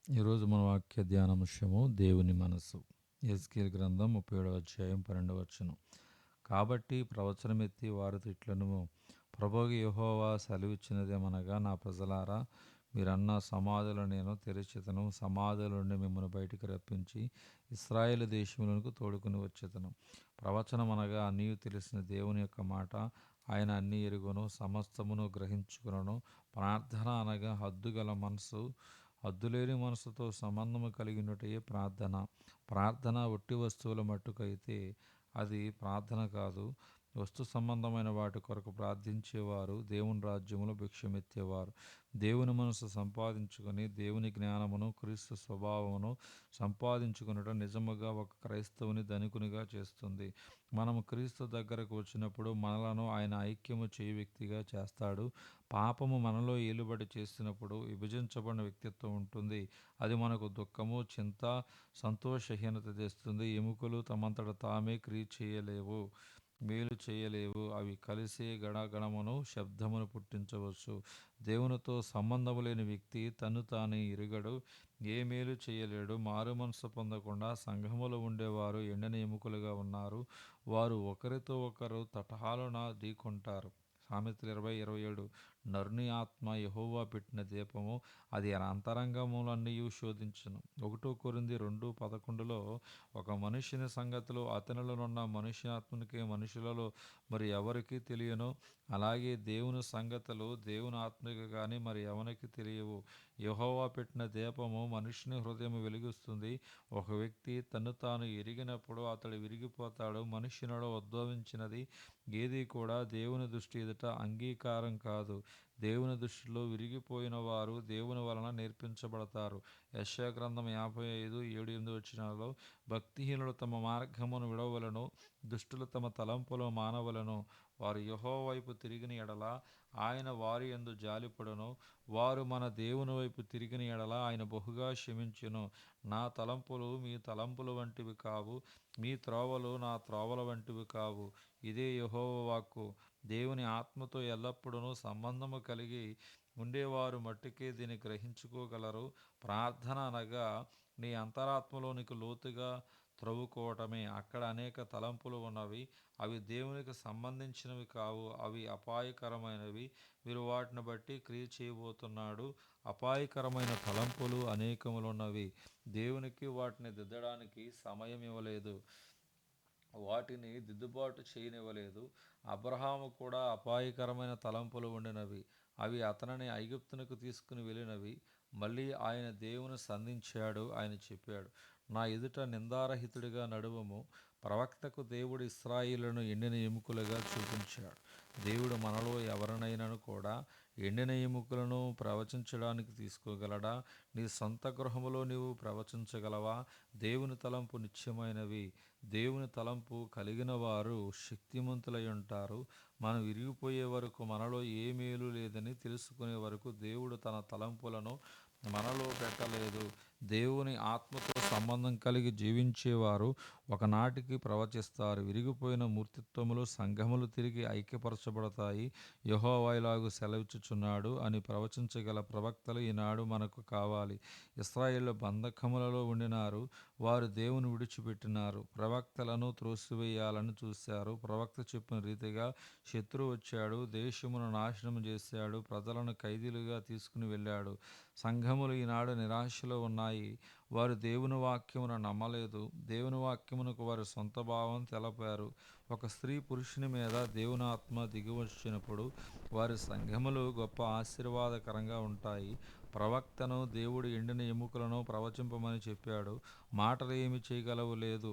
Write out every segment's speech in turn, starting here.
ఈరోజు మన వాక్య ధ్యానాంశము దేవుని మనసు. యెజ్కేలు గ్రంథం 37వ అధ్యాయం 12వ వచనం. కాబట్టి ప్రవచనమెత్తి వారితో ఇట్లనుము, ప్రభువు యెహోవా సెలవిచ్చినదేమనగా, నా ప్రజలారా, మీరన్న సమాధులను నేను తెరచెదను, సమాధుల నుండి మిమ్మల్ని బయటికి రప్పించి ఇశ్రాయేలు దేశములకు తోడుకుని వచ్చెదను. ప్రవచనం అనగా అన్నీ తెలిసిన దేవుని యొక్క మాట. ఆయన అన్నీ ఎరుగును, సమస్తమును గ్రహించుకును. ప్రార్థన అనగా హద్దుగల మనసు, హద్దులేని మనసుతో సంబంధము కలిగినటే ప్రార్థన. ప్రార్థన ఒట్టి వస్తువుల మట్టుకైతే అది ప్రార్థన కాదు. వస్తు సంబంధమైన వాటి కొరకు ప్రార్థించేవారు దేవుని రాజ్యములో భిక్షమెత్తేవారు. దేవుని మనసు సంపాదించుకొని దేవుని జ్ఞానమును, క్రీస్తు స్వభావమును సంపాదించుకునటం నిజముగా ఒక క్రైస్తవుని ధనికునిగా చేస్తుంది. మనము క్రీస్తు దగ్గరకు వచ్చినప్పుడు మనలను ఆయన ఐక్యము చేయి వ్యక్తిగా చేస్తాడు. పాపము మనలో ఏలుబడి చేసినప్పుడు విభజించబడిన వ్యక్తిత్వం ఉంటుంది. అది మనకు దుఃఖము, చింత, సంతోషహీనత తెస్తుంది. ఎముకలు తమంతట తామే క్రియ చేయలేవు, మేలు చేయలేవు. అవి కలిసే గణగణమును శబ్దమును పుట్టించవచ్చు. దేవునితో సంబంధము లేని వ్యక్తి తను తానే ఎరుగడు, ఏ మేలు చేయలేడు. మారు మనసు పొందకుండా సంఘములో ఉండేవారు ఎండిన ఎముకలుగా ఉన్నారు. వారు ఒకరితో ఒకరు తటహాలున ఢీకొంటారు. సామెతలు 20:27. నరుని ఆత్మ యెహోవా పెట్టిన దీపము, అది అంతరంగములన్నీయు శోధించును. 1 కొరింథీ 2:11. ఒక మనుష్యుని సంగతులు అతనిలోనున్న మనుష్యాత్మనికే మనుషులలో మరి ఎవరికి తెలియను, అలాగే దేవుని సంగతులు దేవుని ఆత్మకి కానీ మరి ఎవరికి తెలియవు. యెహోవా పెట్టిన దీపము మనుష్యుని హృదయం వెలిగిస్తుంది. ఒక వ్యక్తి తను తాను ఎరిగినప్పుడు అతడు విరిగిపోతాడు. మనుష్యునిలో ఉద్భవించినది ఏది కూడా దేవుని దృష్టి ఎదుట అంగీకారం కాదు. దేవుని దృష్టిలో విరిగిపోయిన వారు దేవుని వలన నేర్పించబడతారు. యెషయా గ్రంథం 55:7-8 వచనాలలో, భక్తిహీనులు తమ మార్గమును విడవలను, దుష్టులు తమ తలంపులు మానవలను. వారు యెహోవా వైపు తిరిగిన ఎడల ఆయన వారి యందు జాలిపడును. వారు మన దేవుని వైపు తిరిగిన ఎడల ఆయన బహుగా క్షమించును. నా తలంపులు మీ తలంపుల వంటివి కావు, మీ త్రోవలు నా త్రోవల వంటివి కావు. ఇదే యెహోవా వాక్కు. దేవుని ఆత్మతో ఎల్లప్పుడూ సంబంధము కలిగి ఉండేవారు మట్టుకే దీన్ని గ్రహించుకోగలరు. ప్రార్థన అనగా నీ అంతరాత్మలోనికి లోతుగా త్రవ్వుకోవటమే. అక్కడ అనేక తలంపులు ఉన్నవి. అవి దేవునికి సంబంధించినవి కావు, అవి అపాయకరమైనవి. మీరు వాటిని బట్టి క్రియ చేయబోతున్నాడు. అపాయకరమైన తలంపులు అనేకములున్నవి. దేవునికి వాటిని దిద్దడానికి సమయం ఇవ్వలేదు, వాటిని దిద్దుబాటు చేయనివ్వలేదు. అబ్రహాము కూడా అపాయకరమైన తలంపులు ఉండినవి. అవి అతనిని ఐగుప్తునకు తీసుకుని వెళ్ళినవి. మళ్ళీ ఆయన దేవుని సంధించాడు. ఆయన చెప్పాడు, నా ఎదుట నిందారహితుడిగా నడువము. ప్రవక్తకు దేవుడు ఇశ్రాయేలును ఎండిన ఎముకలుగా చూపించాడు. దేవుడు మనలో ఎవరినైనాను కూడా ఎండిన ఎముకలను ప్రవచించడానికి తీసుకోగలడా? నీ సొంత గృహములో నీవు ప్రవచించగలవా? దేవుని తలంపు నిత్యమైనవి. దేవుని తలంపు కలిగిన వారు శక్తిమంతులై ఉంటారు. మనం విరిగిపోయే వరకు మనలో ఏ మేలు లేదని తెలుసుకునే వరకు దేవుడు తన తలంపులను మనలో పెట్టలేదు. దేవుని ఆత్మతో సంబంధం కలిగి జీవించేవారు ఒకనాటికి ప్రవచిస్తారు. విరిగిపోయిన మూర్తిత్వములు, సంఘములు తిరిగి ఐక్యపరచబడతాయి. యెహోవా ఇలాగు సెలవిచ్చుచున్నాడు అని ప్రవచించగల ప్రవక్తలు ఈనాడు మనకు కావాలి. ఇశ్రాయేలు బంధకములలో ఉండినారు. వారు దేవుని విడిచిపెట్టినారు. ప్రవక్తలను త్రోసివేయాలని చూశారు. ప్రవక్త చెప్పిన రీతిగా శత్రువు వచ్చాడు, దేశమును నాశనం చేశాడు, ప్రజలను ఖైదీలుగా తీసుకుని వెళ్ళాడు. సంఘములు ఈనాడు నిరాశలో ఉన్నాయి. వారు దేవుని వాక్యమును నమ్మలేదు. దేవుని వాక్యమునకు వారి సొంత భావం తెలపారు. ఒక స్త్రీ పురుషుని మీద దేవుని ఆత్మ దిగివచ్చినప్పుడు వారి సంఘములు గొప్ప ఆశీర్వాదకరంగా ఉంటాయి. ప్రవక్తను దేవుడు ఎండిన ఎముకలను ప్రవచింపమని చెప్పాడు. మాటలు ఏమి చేయగలవు లేదు,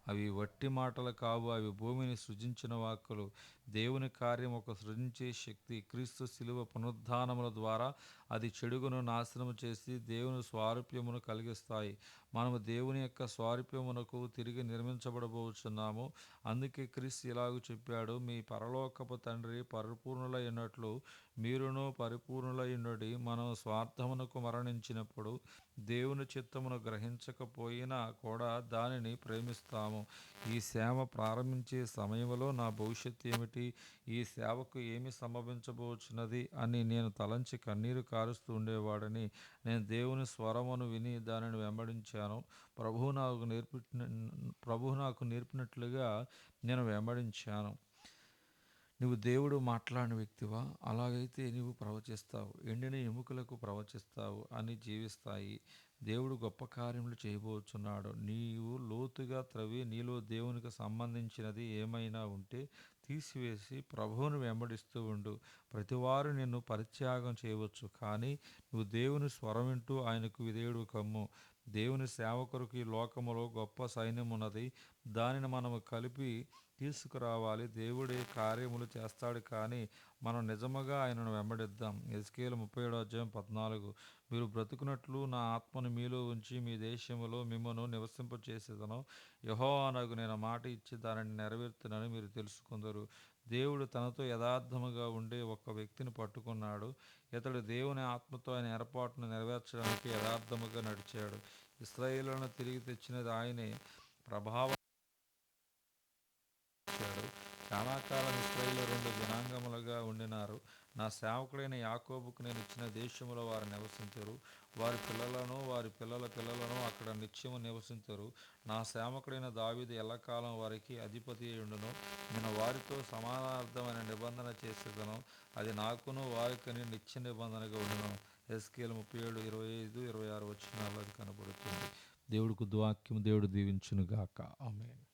అవి వట్టి మాటలు కావు, అవి భూమిని సృజించిన వాక్కులు. దేవుని కార్యం ఒక సృజించే శక్తి. క్రీస్తు శిలువ పునరుద్ధానముల ద్వారా అది చెడుగును నాశనము చేసి దేవుని స్వారూప్యమును కలిగిస్తాయి. మనము దేవుని యొక్క స్వారూప్యమునకు తిరిగి నిర్మించబడబోచున్నాము. అందుకే క్రీస్తు ఇలాగూ చెప్పాడు, మీ పరలోకపు తండ్రి పరిపూర్ణులైనట్లు మీరును పరిపూర్ణులైనడి. మనం స్వార్థమునకు మరణించినప్పుడు దేవుని చిత్తమును గ్రహించకపోయినా కూడా దానిని ప్రేమిస్తాము. ఈ సేవ ప్రారంభించే సమయంలో నా భవిష్యత్తు ఏమిటి, బట్టి ఈ సేవకు ఏమి సంభవించబోచున్నది అని నేను తలంచి కన్నీరు కారుస్తూ ఉండేవాడని. నేను దేవుని స్వరమును విని దానిని వెంబడించాను. ప్రభువు నాకు నేర్పినట్లుగా నేను వెంబడించాను. నువ్వు దేవుడు మాట్లాడిన వ్యక్తివా? అలాగైతే నీవు ప్రవచిస్తావు. ఎండిన ఎముకలకు ప్రవచిస్తావు అని జీవిస్తాయి. దేవుడు గొప్ప కార్యములు చేయబోచున్నాడు. నీవు లోతుగా త్రవ్వి నీలో దేవునికి సంబంధించినది ఏమైనా ఉంటే తీసివేసి ప్రభువును వెంబడిస్తూ ఉండు. ప్రతివారు నిన్ను పరిత్యాగం చేయవచ్చు, కానీ నువ్వు దేవుని స్వరం వింటూ ఆయనకు విధేయుడు కమ్ము. దేవుని సేవ కొరకు ఈ లోకములో గొప్ప సైన్యం ఉన్నది. దానిని మనము కలిపి తీసుకురావాలి. దేవుడే కార్యములు చేస్తాడు, కానీ మనం నిజముగా ఆయనను వెంబడిద్దాం. యెజ్కేలు 37:14. మీరు బ్రతుకున్నట్లు నా ఆత్మను మీలో ఉంచి మీ దేశములో మిమ్మను నివసింపచేసేదను. యెహోవానగు నేను మాట ఇచ్చి దానిని నెరవేర్తునని మీరు తెలుసుకుందరు. దేవుడు తనతో యథార్థముగా ఉండే ఒక వ్యక్తిని పట్టుకున్నాడు. ఇతడు దేవుని ఆత్మతో ఆయన ఏర్పాటును నెరవేర్చడానికి యథార్థముగా నడిచాడు. ఇశ్రాయేలును తిరిగి తెచ్చినది ఆయనే. ప్రభావం ఇచ్చాడు. చాలా కాలం ఇశ్రాయేలు 2 జనాంగములుగా ఉండినారు. నా సేవకుడైన యాకోబుకు నేను ఇచ్చిన దేశములో వారు నివసించరు. వారి పిల్లలను వారి పిల్లల పిల్లలను అక్కడ నిత్యము నివసించరు. నా సేవకుడైన దావీదు ఎల్లకాలం వారికి అధిపతి అయ్యుండును. నేను వారితో సమానార్థమైన నిబంధన చేసేదను. అది నాకును వారికని నిత్య నిబంధనగా ఉండును. యెజ్కేలు 37:25-26 వచనాల్లో అది కనబడుతుంది. దేవుడికి వాక్యం దేవుడు దీవించునుగాక. ఆమేన్.